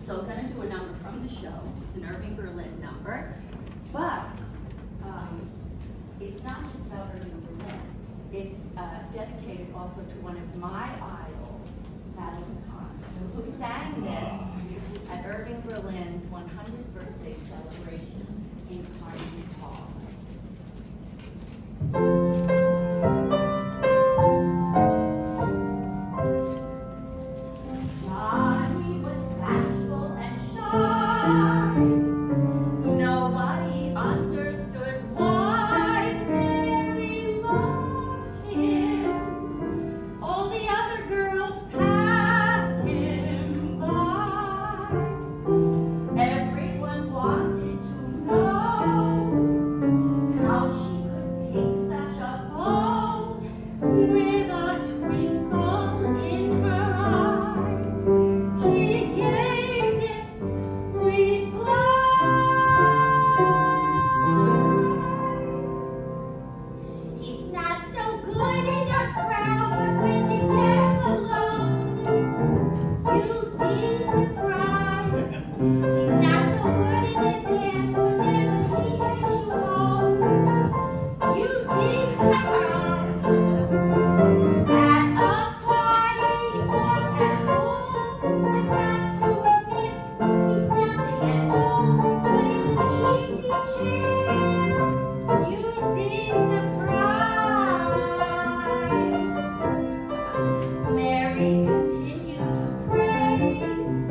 So I'm going to do a number from the show. It's an Irving Berlin number, but it's not just about Irving Berlin. It's dedicated also to one of my idols, Madeline Kahn, who sang this at Irving Berlin's 100th birthday celebration in Carnegie Hall. Johnny was bashful and shy. Nobody understood why Mary loved him. All the other girls passed him by. Everyone wanted to know how she could pick such a beau with a twinkle in her eye. She gave this reply: he's not so good in a crowd, but when you get him alone, you'd be surprised. He's not so good in a dance, but then when he takes you home, you'd be surprised. At a party or at home, I've got to admit, he's nothing at all, but in an easy chair, you'd be surprised. Mary continued to praise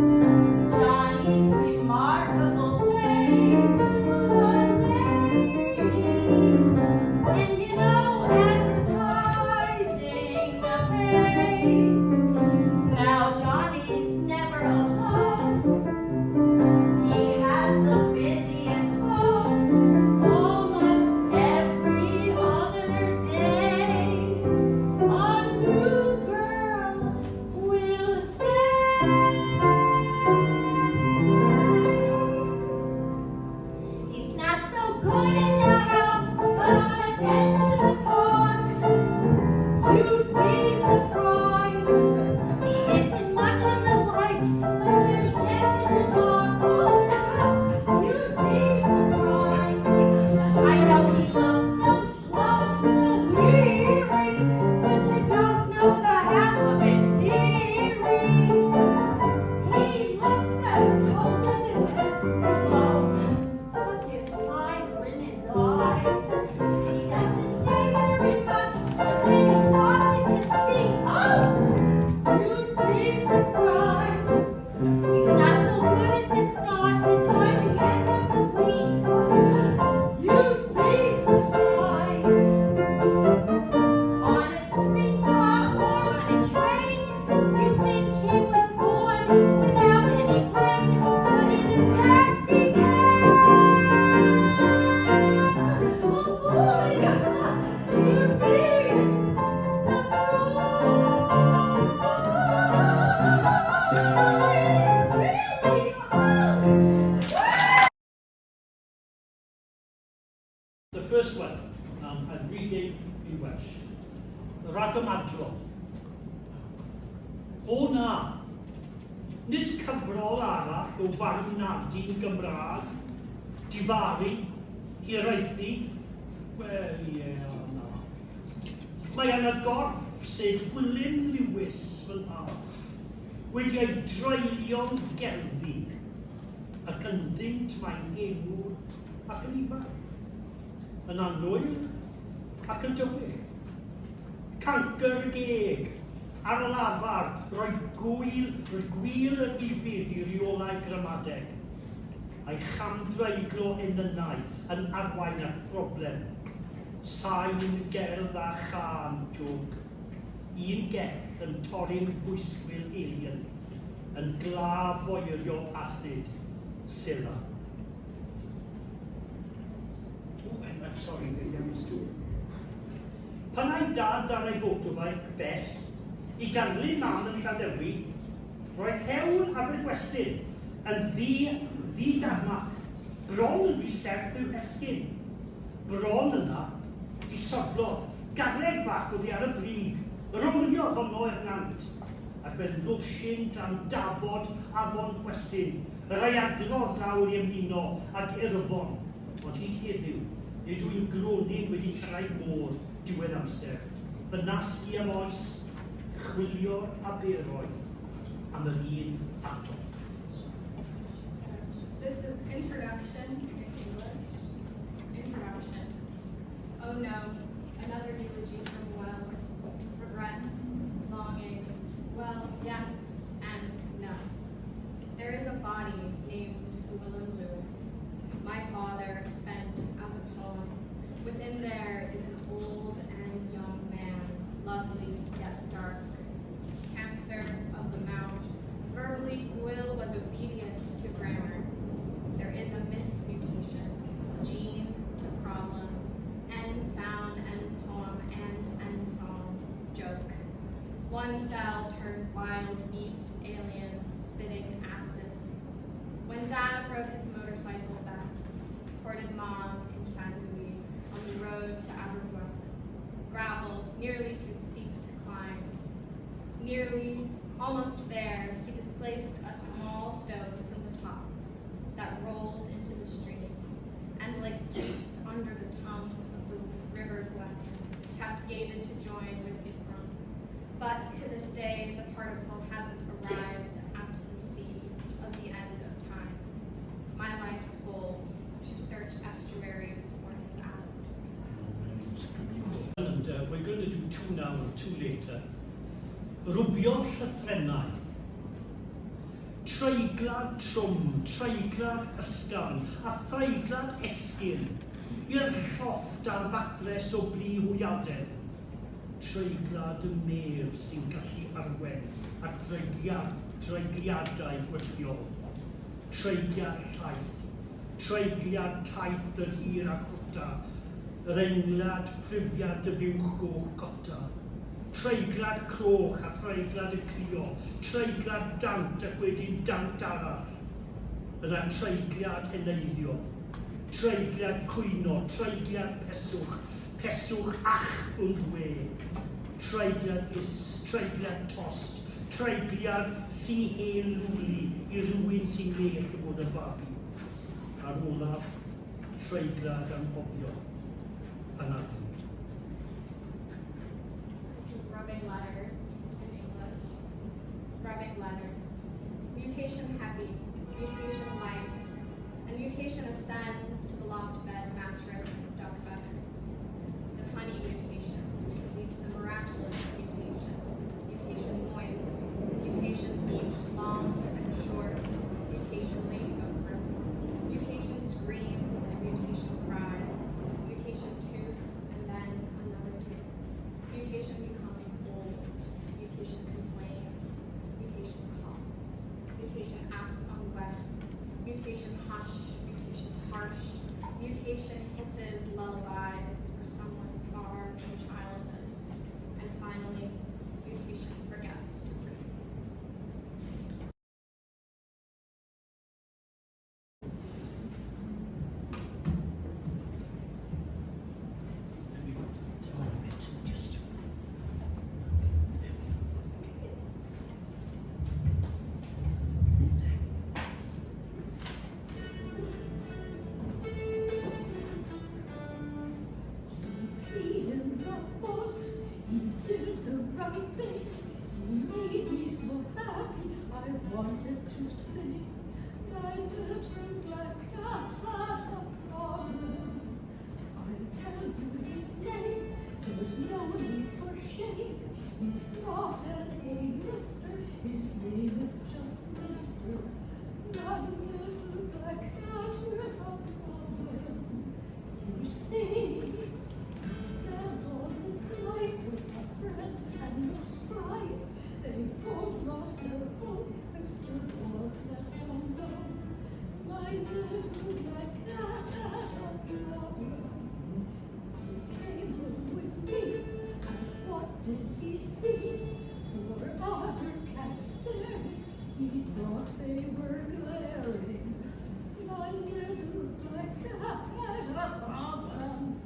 Johnny's remarkable ways to the ladies. And you know, advertising pays. Now Johnny's never alone. He has the busiest phone almost every other day. A new girl will say, he's not so good in the house, but on a bench in the park, you'd be surprised. He isn't much in the light, but when he gets in the dark, oh, you'd be surprised. I know he looks so slow, so weary, but you don't know the half of it, dearie. He looks as cold as an Eskimo, but there's fire in his eyes. He doesn't say very much, but when he starts it to speak, oh, you'd be surprised. He's not so good at the start, but by the end of the week, you'd be surprised. On a streetcar or on a train, you'd think he was born without any brain, but in a taxi cab, oh boy, you'd be surprised. Really? The first one, I'm reading in Welsh. Rhagor Madrodd. O na, nid cyfrol arall o farwnadu'n Gymraeg, difaru, hiraethu, wel ie, o na. Mae yna gorff sydd Gwilym Lewis fel haf, wedi ei dreulio'n gerddi, ac ynddynt mae'n enw ac yn ifanc, yn annwyl ac yn dywyll. Cancer y geg, ar y lafar, roedd gwir yn ifydd i reolau gramadeg. A'i chamdreiglo enynau yn arwain at problem. Sain gerdd a chan jog. Un gell yn torri'n fwysgwyl alien, yn glaf oerio asid, sila. I'm sorry, I'm stŵr. Pan ai dad ar ei fotobike bes, i ganlyn man yn Llandewi, roedd hewl Abergwestyn yn ddi-darmach, bron yn rhy serth i'w esgyn. Bron yna, di sodlo, garreg fach oedd hi ar y brig, rowliodd honno i'r nant, ac fe ddwsin dan dafod afon Gwesyn, y rai adrodd lawr i ymuno ag Irfon, ond hyd heddiw, nid yw'n gronig wedi cyrraedd môr diwedd amser. Fy nas i am oes, chwilio a beroedd am yr un ato. This is introduction in English. Introduction. Oh no, another eulogy from Welsh. Regret, longing, well, yes and no. There is a body named William Lewis. My father spent as a poem. Within there is an old and young man, lovely yet dark. Cancer of the mouth. Verbally, Will was obedient to grammar. There is a mismutation, gene to problem, end sound, end poem, and end song, joke. One cell turned wild beast alien, spitting acid. When Dad rode his motorcycle best, courted Mom in Llandudno on the road to Abergwesen. Gravel, nearly too steep to climb. Nearly, almost there, he displaced a small stone from the top that rolled into the stream, and like sweets under the tongue of the river Gwesen, cascaded to join with Ifron. But to this day, the particle hasn't arrived at the sea of the end of time. My life's goal, to search estuaries for his atom. And we're going to do two now and two later. Rwbio llythrennau. Treiglad trwm, treiglad ysgafn, a threiglad esgyn, i'r llofft a'r fatres o bli hwyadau. Treiglad y mer sy'n gallu arwen a treigliadau gwerthiol. Treigliad llaeth, treigliad taith yr hir a chwta, yr englad prifiad y fiwch goch gota. Treiglad croch a threiglad y crio, treiglad dant ac wedyn dant arall. Yna treigliad heneiddio, treigliad cwyno, treigliad peswch, peswch ach wrth we. Treigliad is, treigliad tost, treigliad sy'n hen lwli i rywun sy'n mell o bod yn babi. Ar olaf, treigliad anghofio yn adlu. Rubbing letters in English. Rubbing letters. Mutation heavy, mutation light, and mutation ascends to the loft bed mattress of duck feathers. The honey mutation, which could lead to the miraculous mutation. Mutation moist, mutation beach long and short, mutation ladybug room. Mutation screams and mutation cries. Mutation tooth and then another tooth. Mutation becomes old. Mutation complains. Mutation coughs. Mutation ach unweh. Mutation hush. Mutation harsh. Mutation hisses lullabies for someone far from childhood. And finally, mutation forgets to breathe. Wanted to sing, my little black cat had a problem. I'll tell you his name, there's no need for shame. He's not an A-lister, his name is just Mister. My little black cat with a problem. You see, he spent all his life with a friend and no strife. They both lost their home. Mr. was left alone. My little black cat had a problem. He came home with me, and what did he see? Four other cats staring. He thought they were glaring. My little black cat had a problem.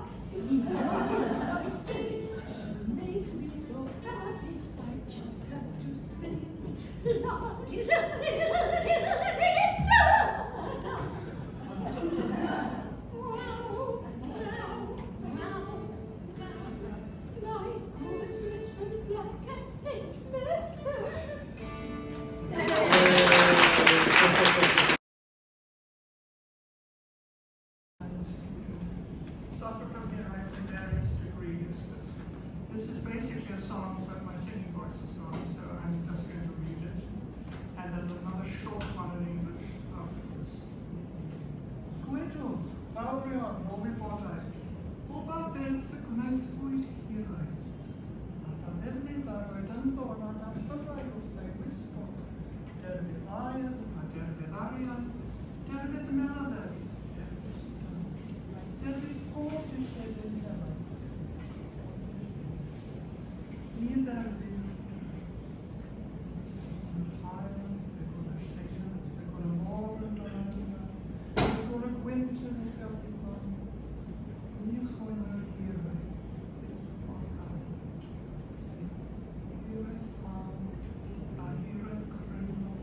box. He does. It makes me so happy. I just have to sing. Suffer from hearing in various degrees, but this is basically a song, but my singing voice is gone, so I'm just going to read it. And there's another short one in English afterwards. Gwydw, fawrion, o wybodaeth, o ba beth y gwnaethpwyd hiraeth. A thanefnu ddarwyd yn ddonad ar llyfrau wrth ei wisgo. Derbydd aer, a derbydd arian, derbydd meddau, derbydd sydan. Derbydd pob dillad yn hefen. Ni dderbydd yn hael, y gwrdd y lleia, y gwrdd y môr yn dod yn hynna, y gwrdd y gwynt yn eich awddigon. Ni chwn yr hiraeth, byth o'r gael. Hiraeth mawr, a hiraeth creulol,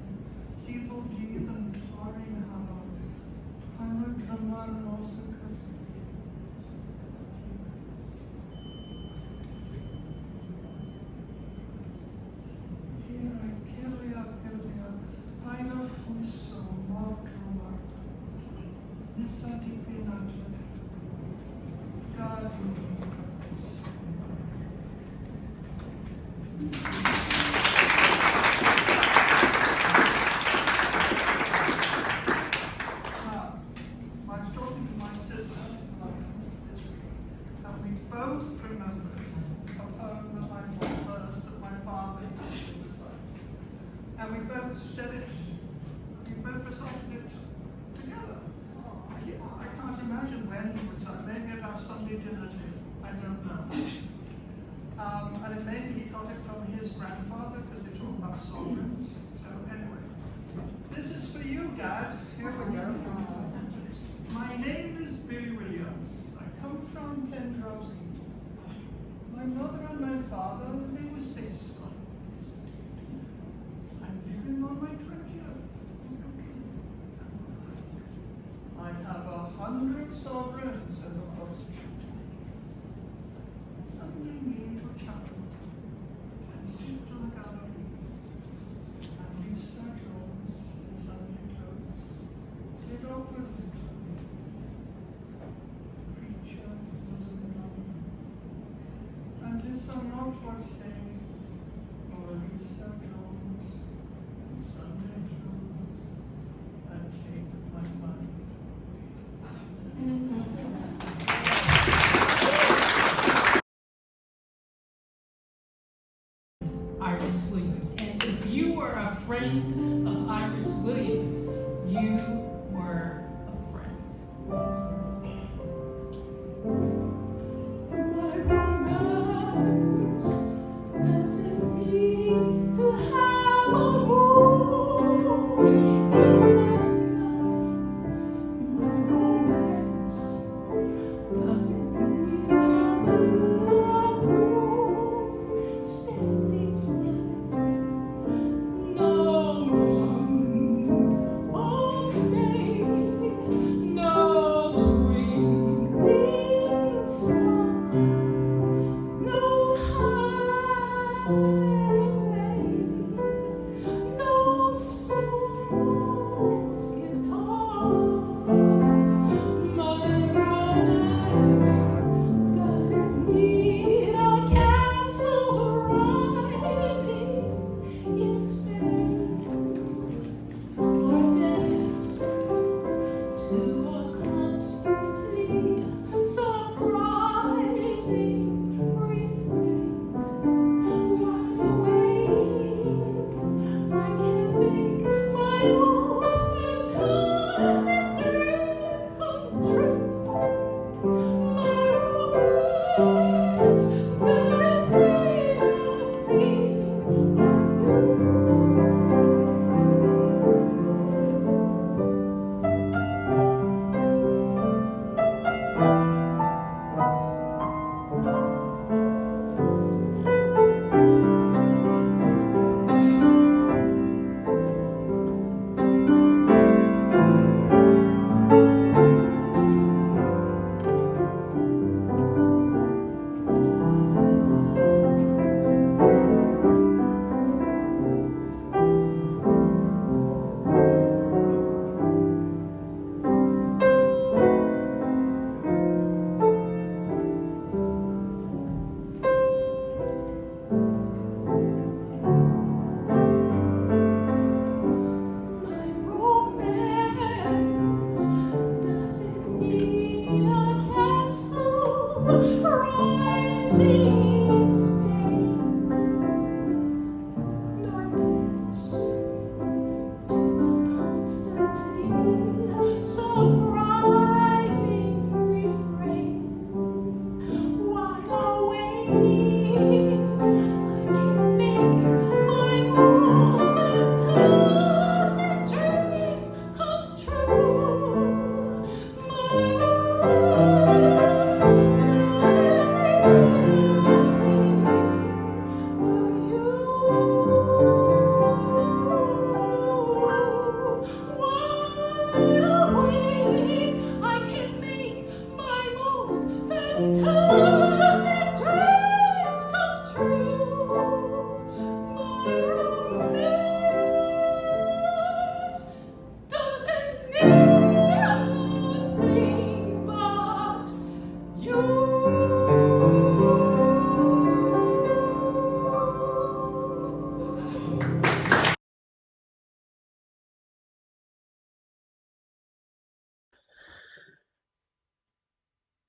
sydd bob dydd yn torri'n halon, pan o'r drymar nos y cysgu. Hiraeth cilia, paid o'r ffwyso mor drwar, nesa dipyn adran, gad i ni agos. I was talking to my sister about this week, and we both remembered a poem that verse that my father used to recite. And we both said it, we both recited it together. I can't imagine when he would say, maybe at our Sunday dinner table, I don't know. And it maybe he got it from his grandfather, because they talk about sovereigns. So anyway, this is for you, Dad. Here we go. My name is Billy Williams. I come from Pendrowsey. My mother and my father, they were 6 sons. I'm living on my 20th. I have 100 sovereigns and a prostitute. Sunday me to chapel and sit to the gallery and read Sir Jones in Sunday clothes.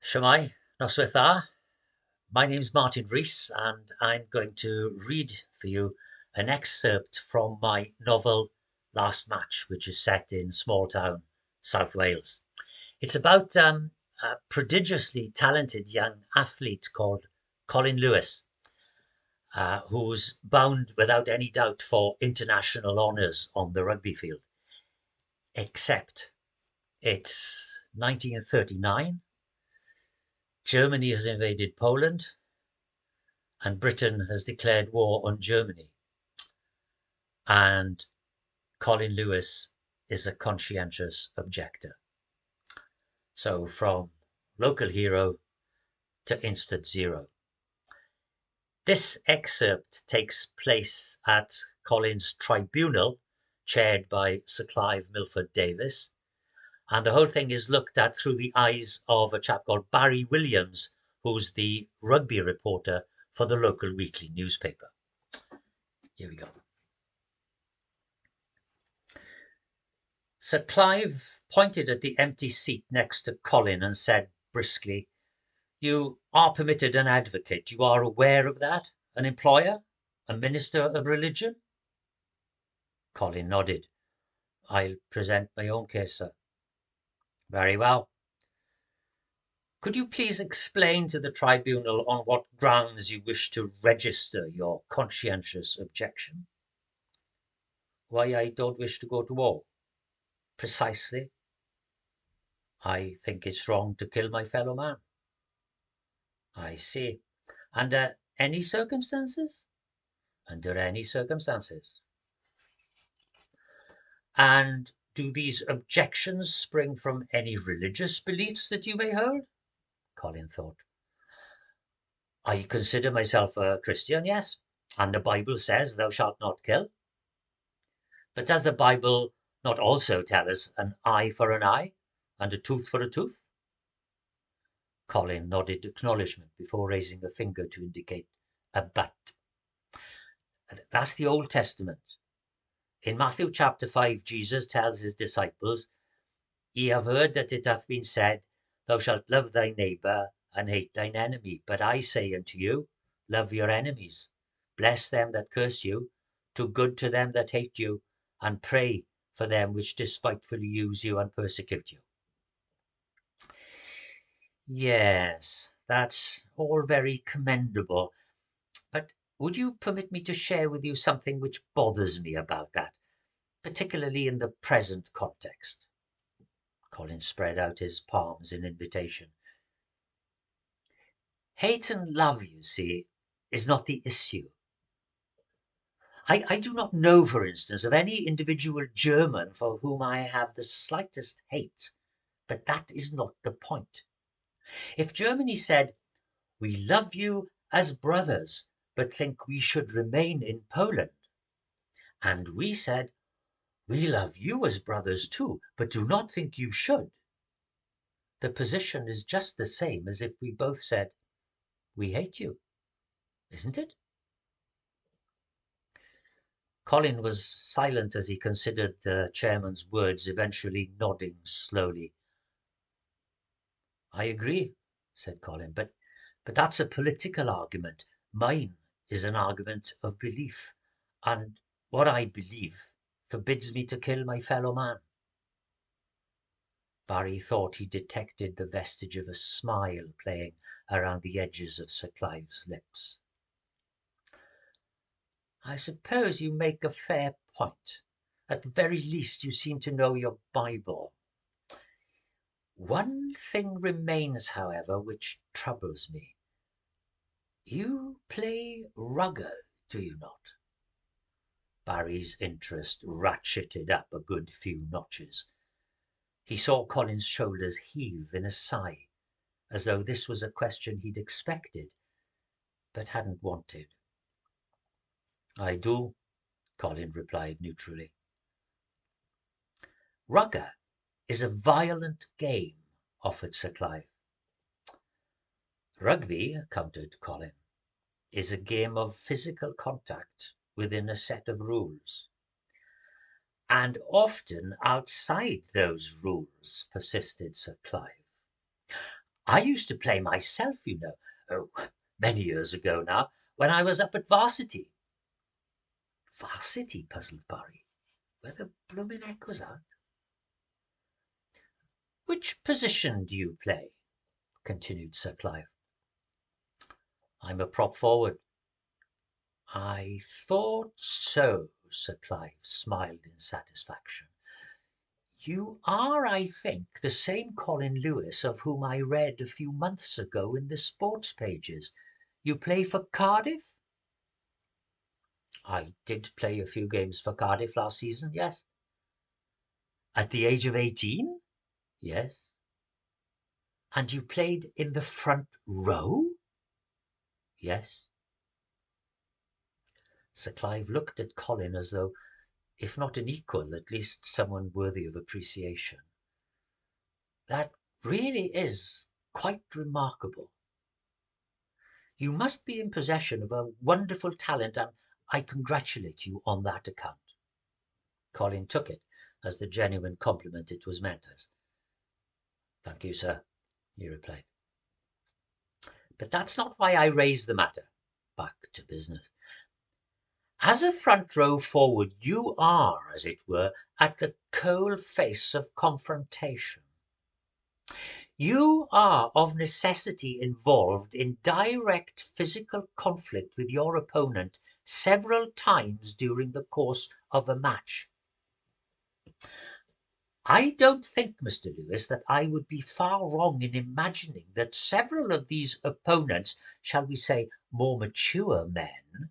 Shemai, noswaith dda. My name's Martin Rees, and I'm going to read for you an excerpt from my novel Last Match, which is set in small town South Wales. It's about a prodigiously talented young athlete called Colin Lewis, who's bound without any doubt for international honours on the rugby field. Except it's 1939, Germany has invaded Poland, and Britain has declared war on Germany. And Colin Lewis is a conscientious objector. So from local hero to instant zero. This excerpt takes place at Colin's tribunal, chaired by Sir Clive Milford Davis, and the whole thing is looked at through the eyes of a chap called Barry Williams, who's the rugby reporter for the local weekly newspaper. Here we go. Sir Clive pointed at the empty seat next to Colin and said briskly, "You are permitted an advocate. You are aware of that? An employer? A minister of religion?" Colin nodded. "I'll present my own case, sir." "Very well. Could you please explain to the tribunal on what grounds you wish to register your conscientious objection?" "Why I don't wish to go to war." "Precisely." "I think it's wrong to kill my fellow man." "I see. Under any circumstances?" "Under any circumstances." "And do these objections spring from any religious beliefs that you may hold?" Colin thought. "I consider myself a Christian, yes, and the Bible says thou shalt not kill." "But does the Bible not also tell us an eye for an eye and a tooth for a tooth?" Colin nodded acknowledgement before raising a finger to indicate a but. "That's the Old Testament. In Matthew chapter 5, Jesus tells his disciples, Ye have heard that it hath been said, Thou shalt love thy neighbour and hate thine enemy. But I say unto you, love your enemies, bless them that curse you, do good to them that hate you, and pray for them which despitefully use you and persecute you." Yes, that's all very commendable. But would you permit me to share with you something which bothers me about that, particularly in the present context? Colin spread out his palms in invitation. Hate and love, you see, is not the issue. I do not know, for instance, of any individual German for whom I have the slightest hate, but that is not the point. If Germany said, "We love you as brothers, but think we should remain in Poland," and we said, "We love you as brothers too, but do not think you should," the position is just the same as if we both said, "We hate you," isn't it? Colin was silent as he considered the chairman's words, eventually nodding slowly. "I agree," said Colin, but that's a political argument. Mine is an argument of belief, and what I believe forbids me to kill my fellow man. Barry thought he detected the vestige of a smile playing around the edges of Sir Clive's lips. "I suppose you make a fair point. At the very least, you seem to know your Bible. One thing remains, however, which troubles me. You play Rutger, do you not?" Barry's interest ratcheted up a good few notches. He saw Colin's shoulders heave in a sigh, as though this was a question he'd expected, but hadn't wanted. "I do," Colin replied neutrally. "Rugger is a violent game," offered Sir Clive. "Rugby," countered Colin, "is a game of physical contact within a set of rules." "And often outside those rules," persisted Sir Clive. I used to play myself, you know, many years ago now, when I was up at varsity. Varsity, puzzled Barry. Where the bloomin' heck was that? Which position do you play? Continued Sir Clive. I'm a prop forward. I thought so, Sir Clive smiled in satisfaction. You are, I think, the same Colin Lewis of whom I read a few months ago in the sports pages. You play for Cardiff? I did play a few games for Cardiff last season, yes. At the age of 18? Yes. And you played in the front row? Yes. Sir Clive looked at Colin as though, if not an equal, at least someone worthy of appreciation. That really is quite remarkable. You must be in possession of a wonderful talent, and I congratulate you on that account. Colin took it as the genuine compliment it was meant as. Thank you, sir, he replied. But that's not why I raised the matter. Back to business. As a front row forward, you are, as it were, at the coal face of confrontation. You are of necessity involved in direct physical conflict with your opponent several times during the course of a match. I don't think, Mr. Lewis, that I would be far wrong in imagining that several of these opponents, shall we say, more mature men,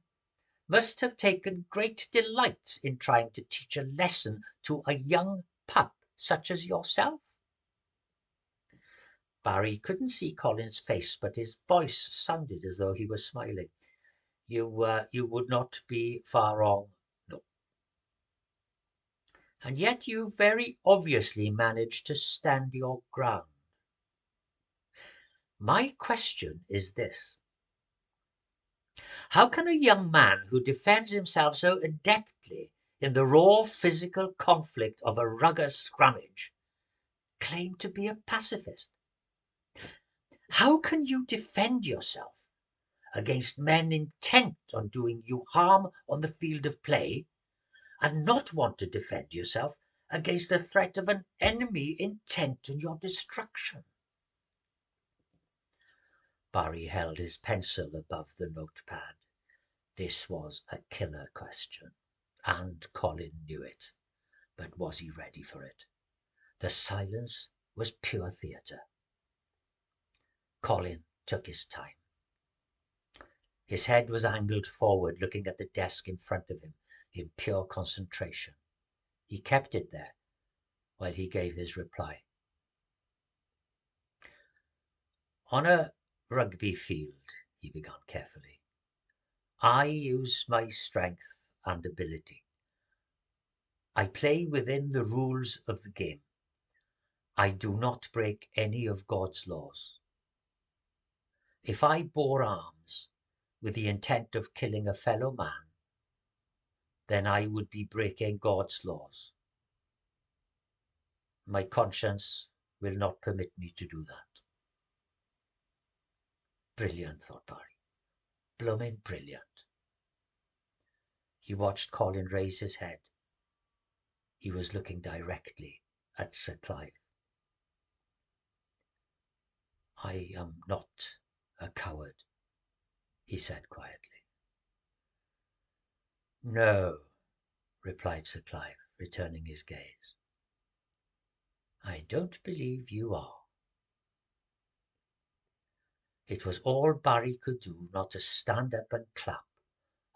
must have taken great delight in trying to teach a lesson to a young pup such as yourself. Barry couldn't see Colin's face, but his voice sounded as though he was smiling. You would not be far wrong, no. And yet you very obviously managed to stand your ground. My question is this. How can a young man who defends himself so adeptly in the raw physical conflict of a rugged scrummage claim to be a pacifist? How can you defend yourself against men intent on doing you harm on the field of play, and not want to defend yourself against the threat of an enemy intent on your destruction? Barry held his pencil above the notepad. This was a killer question, and Colin knew it. But was he ready for it? The silence was pure theatre. Colin took his time. His head was angled forward, looking at the desk in front of him in pure concentration. He kept it there while he gave his reply. On a rugby field, he began carefully, I use my strength and ability. I play within the rules of the game. I do not break any of God's laws. If I bore arms with the intent of killing a fellow man, then I would be breaking God's laws. My conscience will not permit me to do that. Brilliant, thought Barry. Bloomin' brilliant. He watched Colin raise his head. He was looking directly at Sir Clive. I am not a coward, he said quietly. No, replied Sir Clive, returning his gaze. I don't believe you are. It was all Barry could do not to stand up and clap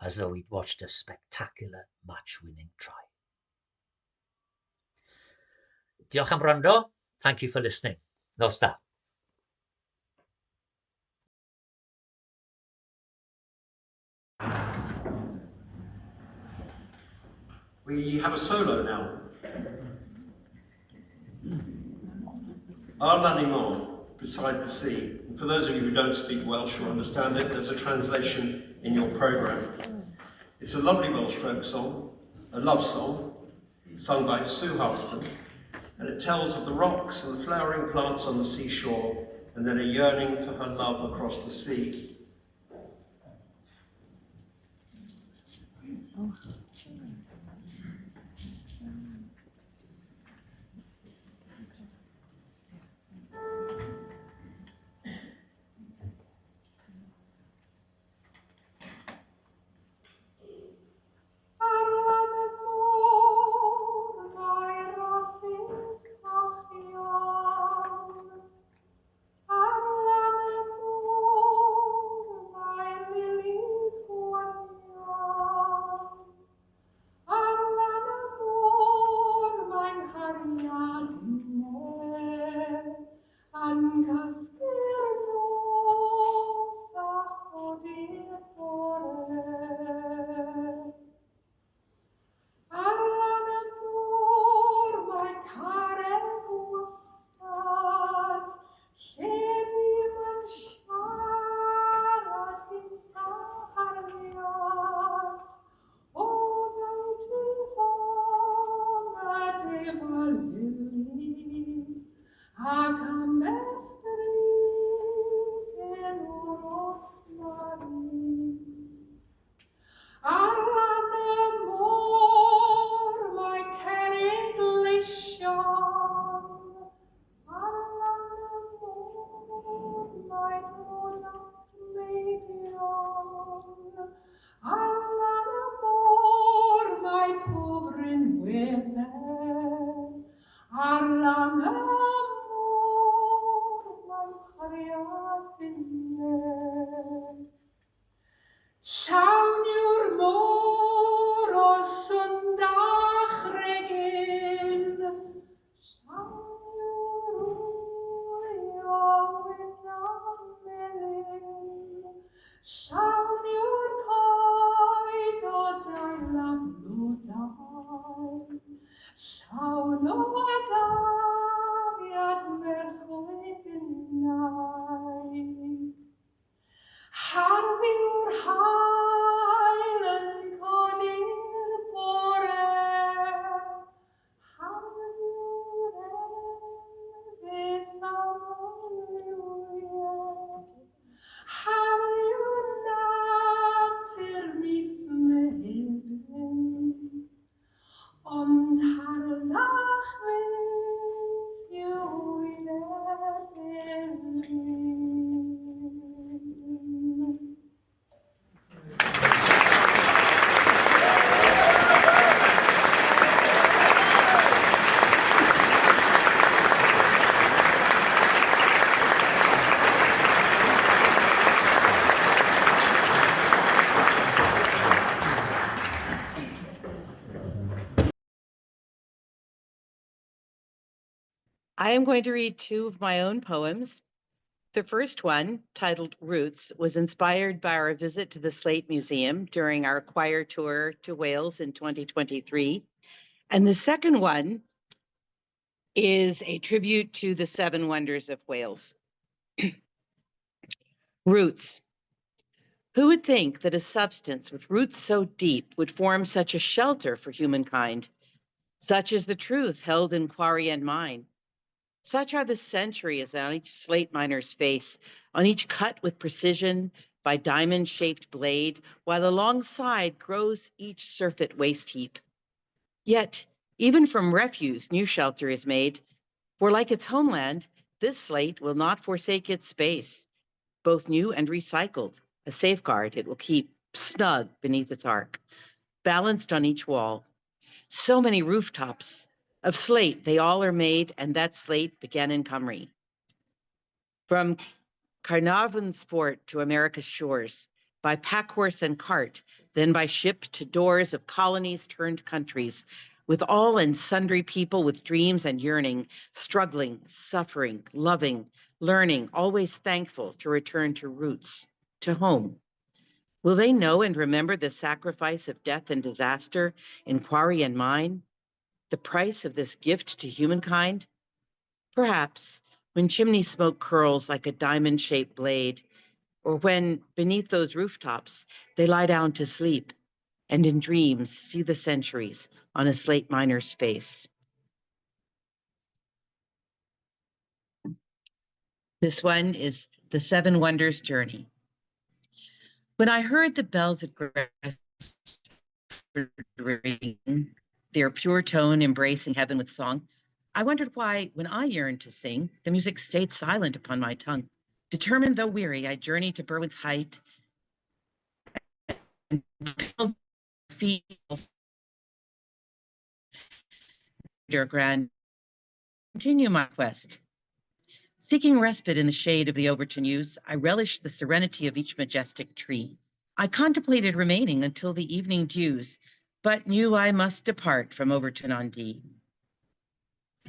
as though he'd watched a spectacular match-winning try. Diolch am wrando. Thank you for listening. Nos da. We have a solo now. Ar l'animon, beside the sea. And for those of you who don't speak Welsh or understand it, there's a translation in your programme. It's a lovely Welsh folk song, a love song, sung by Sue Halston, and it tells of the rocks and the flowering plants on the seashore and then a yearning for her love across the sea. I am going to read two of my own poems. The first one, titled Roots, was inspired by our visit to the Slate Museum during our choir tour to Wales in 2023. And the second one is a tribute to the Seven Wonders of Wales. Roots. Who would think that a substance with roots so deep would form such a shelter for humankind? Such is the truth held in quarry and mine. Such are the centuries on each slate miner's face, on each cut with precision by diamond-shaped blade, while alongside grows each surfeit waste heap. Yet, even from refuse, new shelter is made, for like its homeland, this slate will not forsake its space, both new and recycled, a safeguard it will keep snug beneath its arc, balanced on each wall. So many rooftops of slate, they all are made, and that slate began in Cymru. From Carnarvon's fort to America's shores, by pack horse and cart, then by ship to doors of colonies turned countries, with all and sundry people with dreams and yearning, struggling, suffering, loving, learning, always thankful to return to roots, to home. Will they know and remember the sacrifice of death and disaster in quarry and mine? The price of this gift to humankind? Perhaps when chimney smoke curls like a diamond-shaped blade, or when beneath those rooftops they lie down to sleep and in dreams see the centuries on a slate miner's face. This one is The Seven Wonders Journey. When I heard the bells at grass ring, their pure tone embracing heaven with song, I wondered why, when I yearned to sing, the music stayed silent upon my tongue. Determined though weary, I journeyed to Berwick's height and fields grand continue my quest. Seeking respite in the shade of the Overton yews, I relished the serenity of each majestic tree. I contemplated remaining until the evening dews, but knew I must depart from Overton on Dee.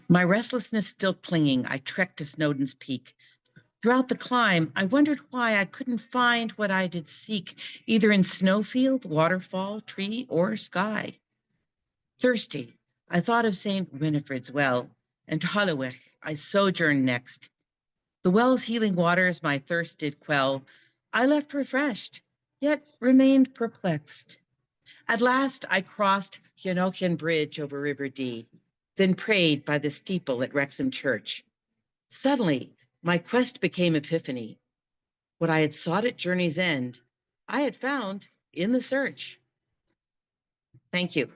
My restlessness still clinging, I trekked to Snowdon's Peak. Throughout the climb, I wondered why I couldn't find what I did seek, either in snowfield, waterfall, tree, or sky. Thirsty, I thought of St. Winifred's Well, and to Hollowich I sojourned next. The well's healing waters my thirst did quell. I left refreshed, yet remained perplexed. At last I crossed Llanochian Bridge over River Dee, then prayed by the steeple at Wrexham Church. Suddenly, my quest became epiphany. What I had sought at journey's end, I had found in the search. Thank you.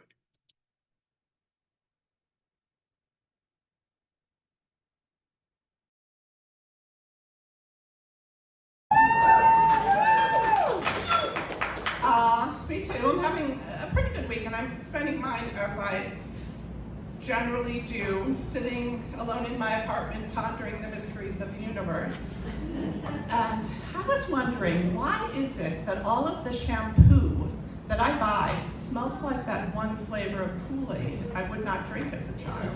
Me too. I'm having a pretty good week, and I'm spending mine as I generally do, sitting alone in my apartment, pondering the mysteries of the universe. And I was wondering, why is it that all of the shampoo that I buy smells like that one flavor of Kool-Aid I would not drink as a child?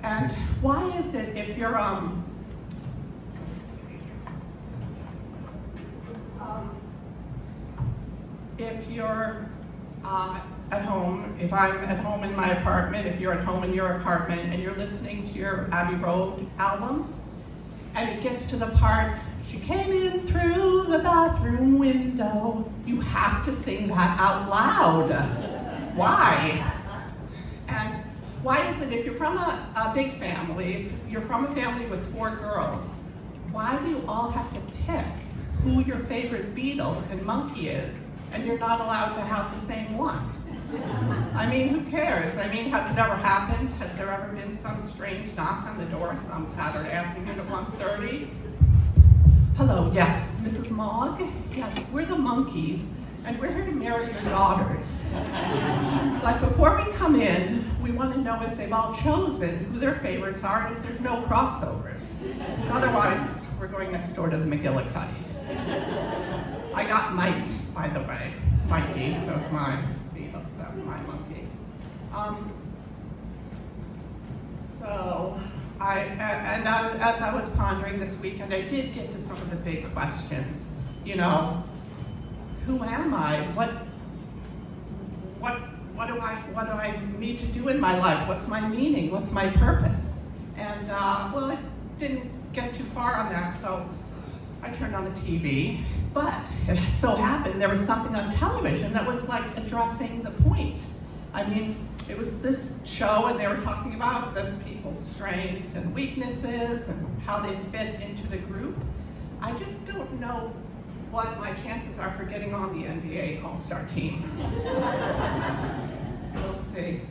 And why is it if you're at home, if I'm at home in my apartment, if you're at home in your apartment and you're listening to your Abbey Road album, and it gets to the part, she came in through the bathroom window, you have to sing that out loud. Why? And why is it if you're from a big family, if you're from a family with 4 girls, why do you all have to pick who your favorite beetle and monkey is, and you're not allowed to have the same one? I mean, who cares? I mean, has it ever happened? Has there ever been some strange knock on the door some Saturday afternoon at 1:30? Hello, yes, Mrs. Mogg? Yes, we're the monkeys, and we're here to marry your daughters. Like, before we come in, we want to know if they've all chosen who their favorites are and if there's no crossovers. Because otherwise, we're going next door to the McGillicuddies. I got Mike, by the way. Mikey, that was my beetle, that was my monkey. As I was pondering this weekend, I did get to some of the big questions. You know, who am I? What do I need to do in my life? What's my meaning? What's my purpose? And well, I didn't get too far on that, so I turned on the TV. But it so happened there was something on television that was like addressing the point. I mean, it was this show, and they were talking about the people's strengths and weaknesses and how they fit into the group. I just don't know what my chances are for getting on the NBA All-Star team. We'll see.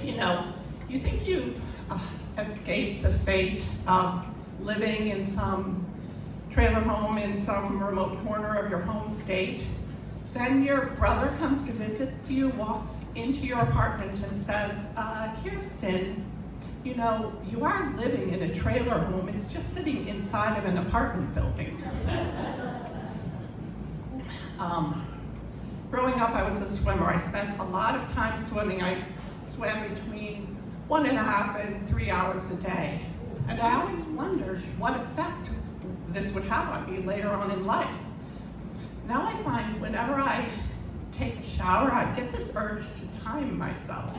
You know, you think you've escaped the fate of living in some trailer home in some remote corner of your home state. Then your brother comes to visit you, walks into your apartment and says, Kirsten, you know, you are living in a trailer home. It's just sitting inside of an apartment building. Growing up, I was a swimmer. I spent a lot of time swimming. I swam between 1.5 and 3 hours a day. And I always wondered what effect this would have on me later on in life. Now I find whenever I take a shower, I get this urge to time myself.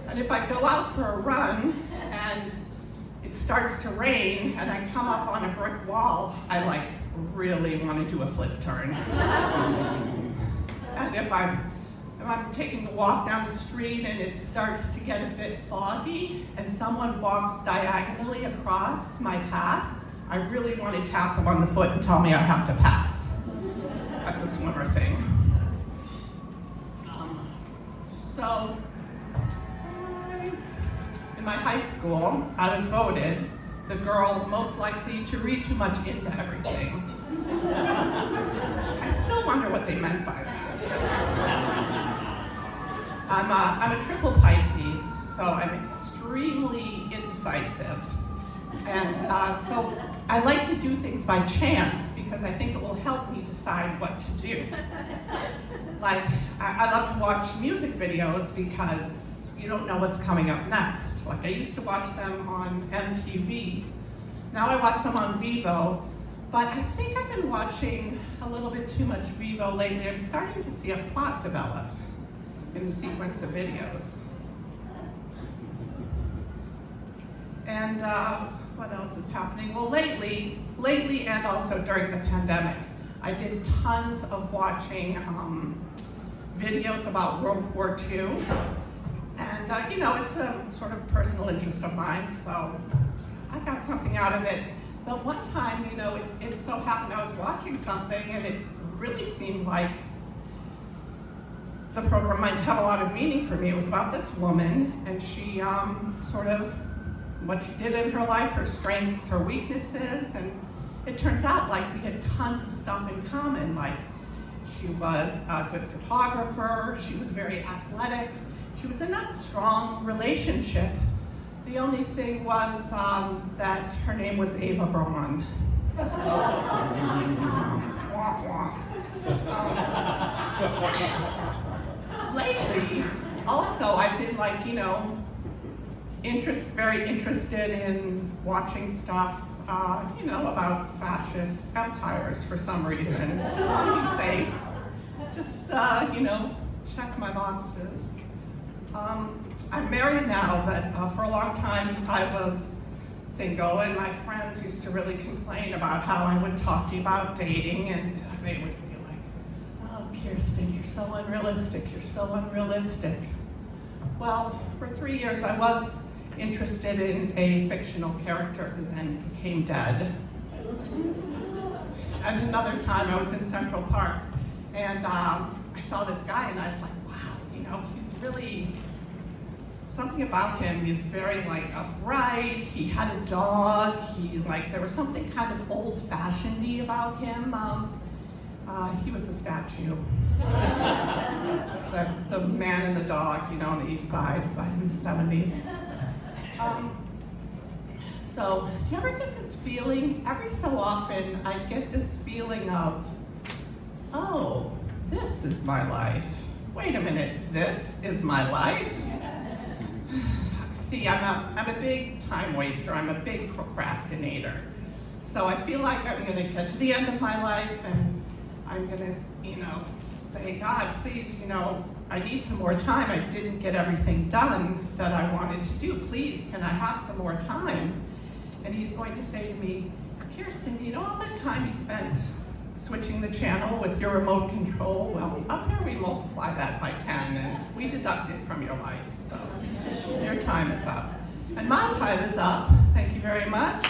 And if I go out for a run and it starts to rain and I come up on a brick wall, I like really want to do a flip turn. And if I'm I'm taking a walk down the street and it starts to get a bit foggy and someone walks diagonally across my path, I really want to tap them on the foot and tell me I have to pass. That's a swimmer thing. So, in my high school, I was voted the girl most likely to read too much into everything. I still wonder what they meant by that. I'm a triple Pisces, so I'm extremely indecisive. And so I like to do things by chance because I think it will help me decide what to do. Like, I love to watch music videos because you don't know what's coming up next. Like, I used to watch them on MTV. Now I watch them on Vivo, but I think I've been watching a little bit too much Vivo lately. I'm starting to see a plot develop in the sequence of videos. And what else is happening? Well, lately and also during the pandemic, I did tons of watching videos about World War II. And you know, it's a sort of personal interest of mine, so I got something out of it. But one time, you know, it so happened I was watching something and it really seemed like the program might have a lot of meaning for me. It was about this woman, and she sort of, what she did in her life, her strengths, her weaknesses, and it turns out like we had tons of stuff in common. Like, she was a good photographer, she was very athletic, she was in a strong relationship. The only thing was that her name was Ava Braun. Wah, wah. Lately, also, I've been like, you know, very interested in watching stuff, you know, about fascist empires for some reason. Just want to be safe. Just, you know, check my boxes. I'm married now, but for a long time I was single, and my friends used to really complain about how I would talk to you about dating, and they would be like, oh, Kirsten, you're so unrealistic, you're so unrealistic. Well, for 3 years I was interested in a fictional character who then became dead. And another time I was in Central Park, and I saw this guy, and I was like, wow, you know, he's really, something about him, he's very like upright, he had a dog, there was something kind of old-fashioned-y about him. He was a statue. The man and the dog, you know, on the east side, back in the 70s. So, do you ever get this feeling? Every so often, I get this feeling of, oh, this is my life. Wait a minute, this is my life? See, I'm a big time waster. I'm a big procrastinator. So I feel like I'm going to get to the end of my life and I'm going to, you know, say, God, please, you know, I need some more time. I didn't get everything done that I wanted to do. Please, can I have some more time? And he's going to say to me, Kirsten, you know all that time you spent switching the channel with your remote control? Well, up here we multiply that by 10 and we deduct it from your life. So your time is up. And my time is up. Thank you very much.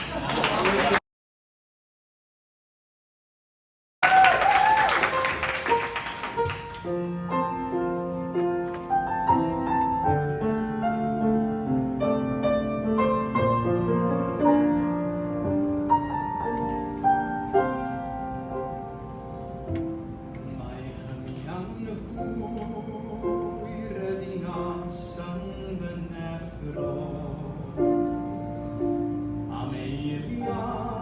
Amelia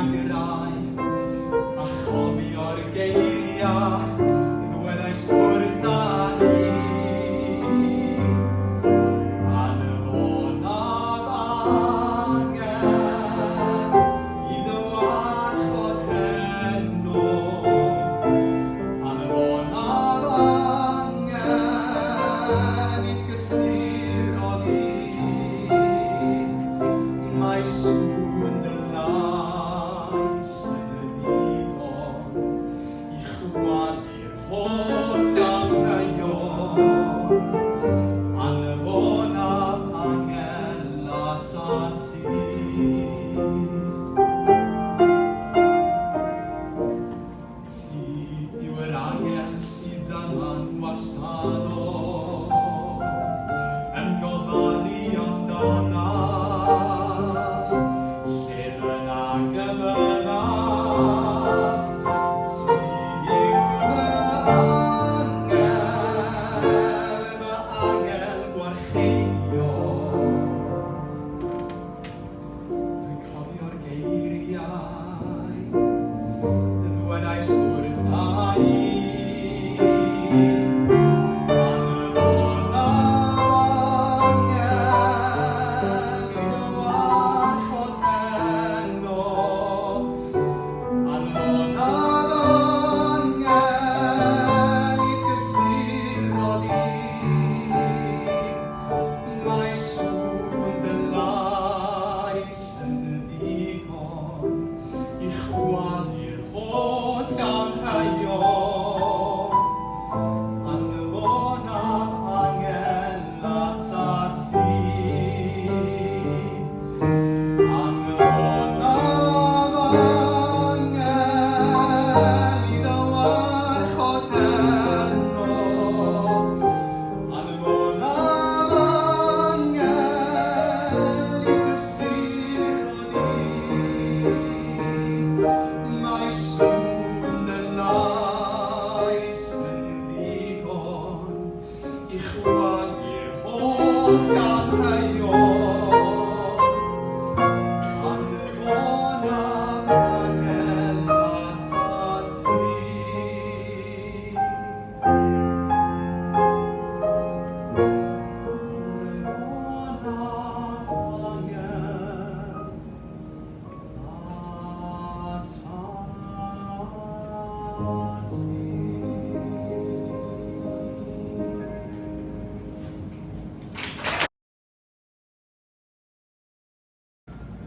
magrau a chofio'r geiriau ddwedais wrth a ni.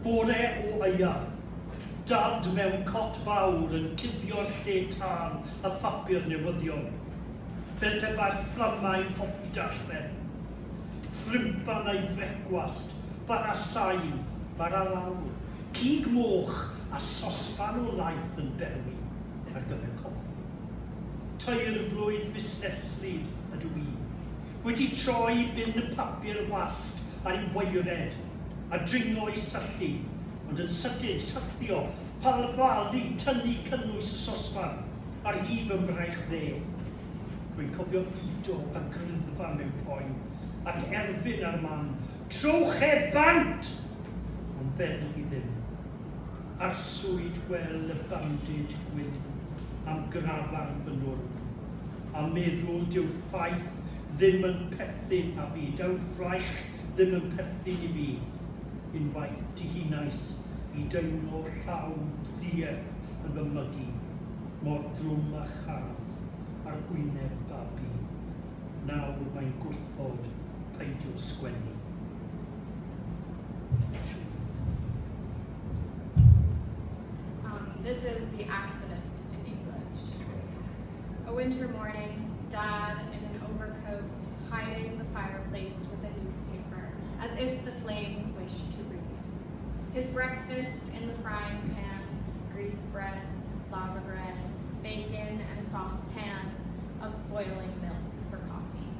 Bore o aia, dad mewn cot fawr yn cuddio'r lle tân a phapur newyddion, fel pe bai'r fflamau'n hoffi darllen. Ffrimpan a'i frecwast, bara sain, bara lawr, cig moch a sosban o laeth yn berwi ar gyfer coffi. Tair blwydd fusneslid ydw i, wedi troi bin y papur wast ar ei weired, a dringo i syllu, ond yn sydyn syrthio, palfalu, tynnu cynnwys y sosban, ar hif ymraich dde. Rwy'n cofio hido a gryddfa mewn poen, ac erfyn ar man, trowch e bant! Ond fedl i ddim. Arswyd gweld y bandage gwyn, am grafan fy nwrw, a meddwl dyw'r ffaith ddim yn perthyn a fi, dyw'r ffraich ddim yn perthyn i fi. Unwaith dihunais i deimlo llawn ddieth yn fy mygi, mor drwm a chaff ar gwyneb babi. Nawr mae'n gwrthod peidio sgwennu. This is the accident in English. A winter morning, Dad in an overcoat, hiding the fireplace with a newspaper, as if the flames wished to read. His breakfast in the frying pan, grease bread, lava bread, bacon, and a saucepan of boiling milk for coffee.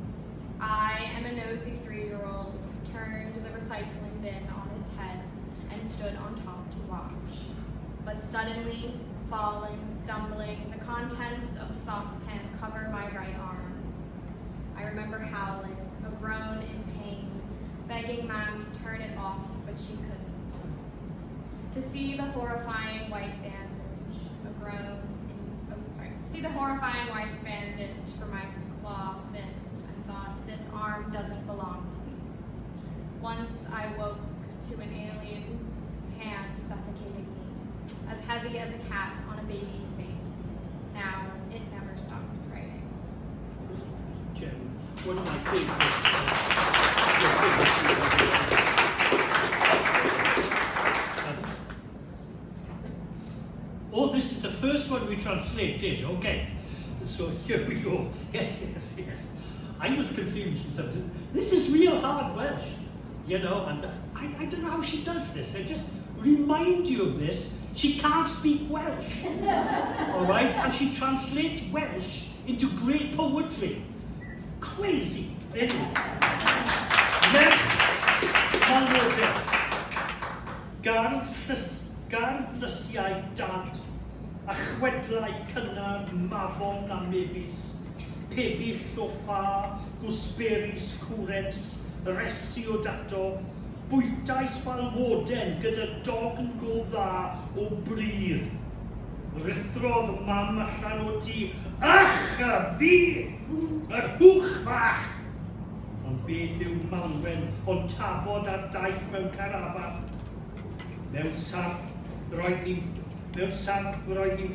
I am a nosy 3-year-old who turned the recycling bin on its head and stood on top to watch. But suddenly, falling, stumbling, the contents of the saucepan covered my right arm. I remember howling, a groan in pain, begging Mom to turn it off, but she couldn't. To see the horrifying white see the horrifying white bandage for my claw fist and thought, this arm doesn't belong to me. Once I woke to an alien hand suffocating me, as heavy as a cat on a baby's face. Now it never stops writing. Jen, one of my favorites. Oh, this is the first one we translated. Okay, so here we go. Yes. I was confused with them. This is real hard Welsh, you know, and I don't know how she does this. I just remind you of this. She can't speak Welsh, all right? And she translates Welsh into great poetry. It's crazy. Anyway. Next, one more bit. Gardd lysiau dad, a chwedlau cynnar mafon na mefus, pebyll o ffa, gwsberis cwrens, resio dato, bwytais fel moden gyda dogn go dda o brydd. Rithrodd mam allan o ti, ach a fi, yr hwch fach. Ond beth yw malwen, ond tafod ar daith mewn carafan. Mewn sarf roedd hi'n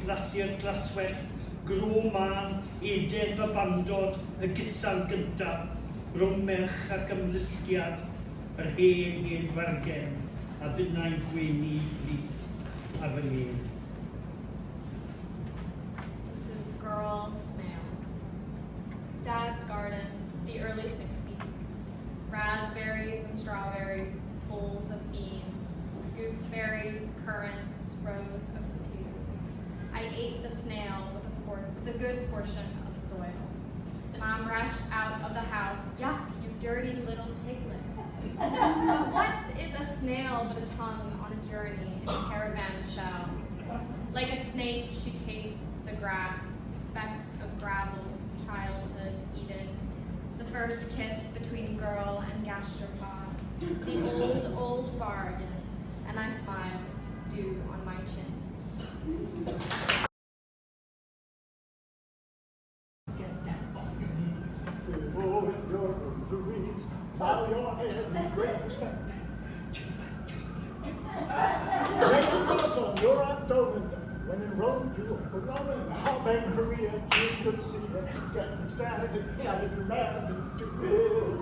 blasu'r glaswellt, gro man, eden fy bandod, y gisan gyntaf, rhwng merch ac ymlusgiad, yr hen fargen, a fynnau'n gwenu blith ar fy nghen. This is Girl Snail. Dad's garden, the early 60s. Raspberries and strawberries, poles of beans, gooseberries, currants, rows of potatoes. I ate the snail with a good portion of soil. Mom rushed out of the house. Yuck, you dirty little piglet. But what is a snail but a tongue on a journey in a caravan shell? Like a snake, she tastes the grass, specks of gravel, childhood, Edith. The first kiss between girl and gastropod. The old bargain. And I smiled, dew on my chin. Get that on with your rosaries, bow your head in great respect. Make a cross on your abdomen when in Rome to open Roman. How in Korea, it's good to see you. Getting started, got it dramatic to build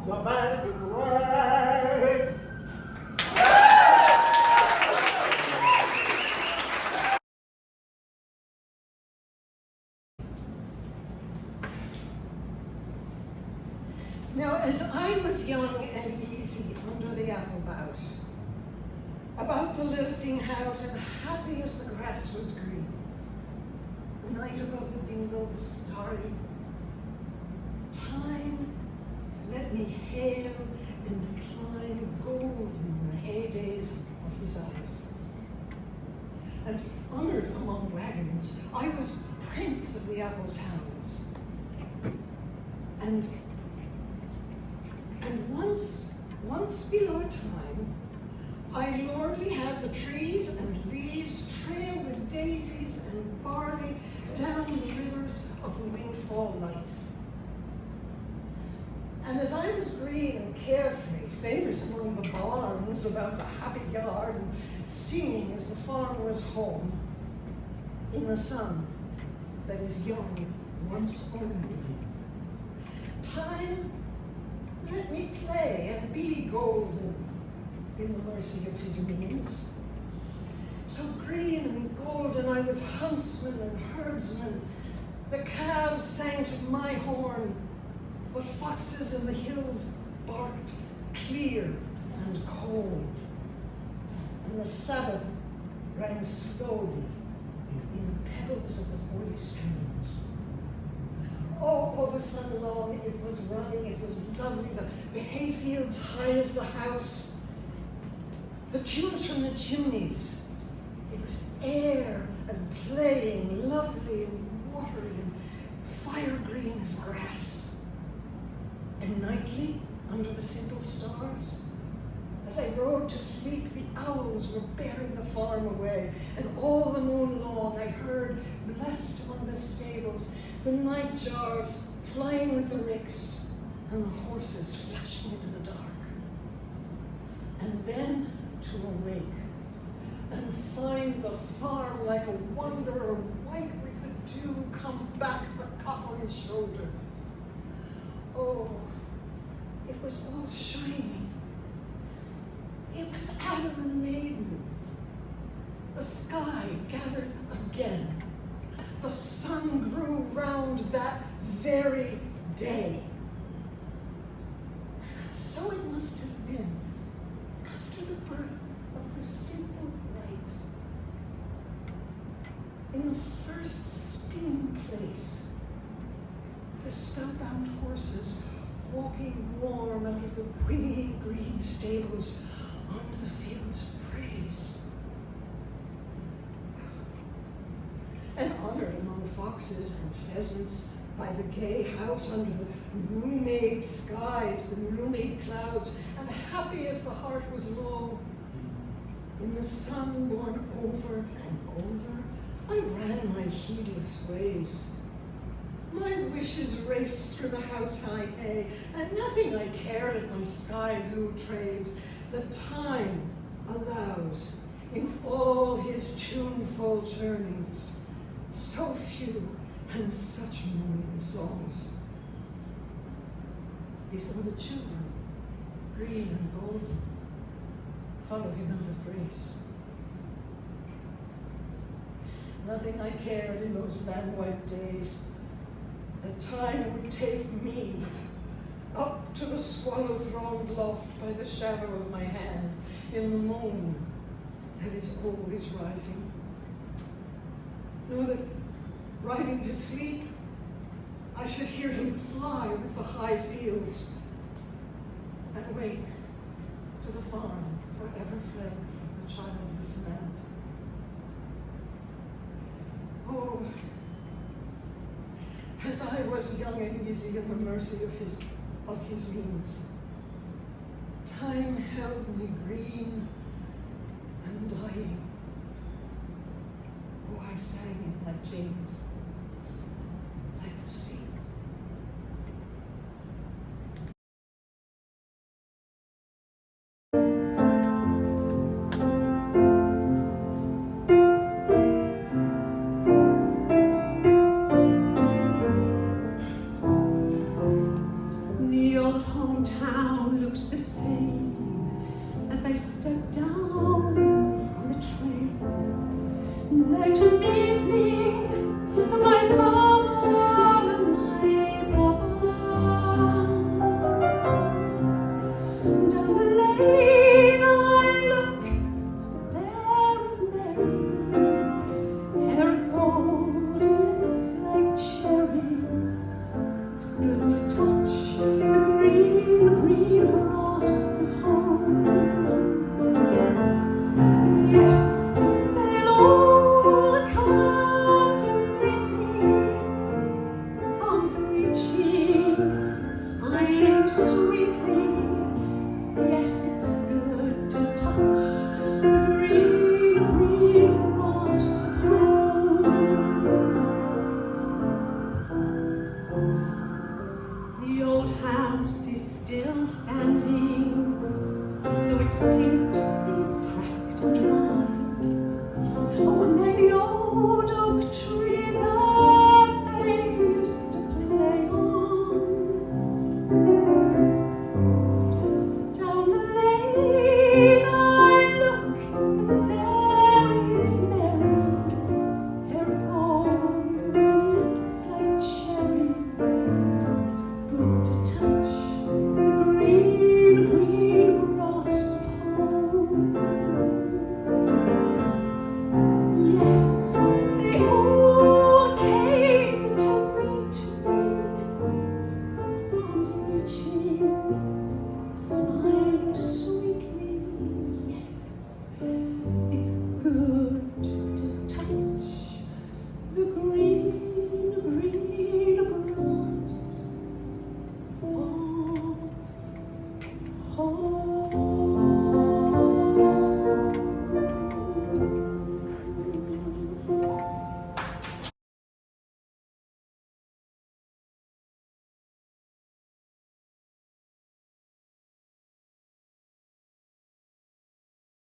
the Vatican way. Now, as I was young and easy under the apple boughs, about the lilting house and happy as the grass was green, the night above the dingles starry, time let me hail and climb golden in the heydays of his eyes. And honored among wagons, I was prince of the apple towns. And once below time, I lordly had the trees and leaves trail with daisies and barley down the rivers of the windfall light. And as I was green and carefree, famous among the barns about the happy yard, and singing as the farm was home, in the sun that is young once only, time let me play and be golden in the mercy of his means. So green and golden I was huntsman and herdsman. The calves sang to my horn. The foxes in the hills barked clear and cold. And the Sabbath rang slowly in the pebbles of the holy streams. Oh, the sun long, it was running, it was lovely, the hayfields high as the house, the tunes from the chimneys, it was air and playing, lovely and watery and fire green as grass. And nightly, under the simple stars, as I rode to sleep, the owls were bearing the farm away, and all the moon long I heard, blessed on this the nightjars flying with the ricks, and the horses flashing into the dark. And then to awake and find the farm like a wanderer, white with the dew, come back the cup on his shoulder. Oh, it was all shining. It was Adam and Maiden. The sky gathered again. The sun grew round that very day. So it must have been after the birth of the simple light. In the first spinning place, the spellbound horses walking warm out of the whinnying green stables onto the fields of praise. And honored among foxes and pheasants by the gay house under the new-made skies and new-made clouds, and happy as the heart was long. In the sun born over and over, I ran my heedless ways. My wishes raced through the house-high hay, and nothing I cared at my sky-blue trades. The time allows in all his tuneful turnings, so few and such morning songs. Before the children, green and golden, follow him out of grace. Nothing I cared in those lamb-white days. That time would take me up to the swallow-throned loft by the shadow of my hand in the moon that is always rising. Know that riding to sleep, I should hear him fly with the high fields and wake to the farm forever fled from the childless land. Oh, as I was young and easy in the mercy of his means, time held me green and dying. Oh, I sang in my chains, like the sea. The old hometown looks the same as I step down from the train. There to meet me,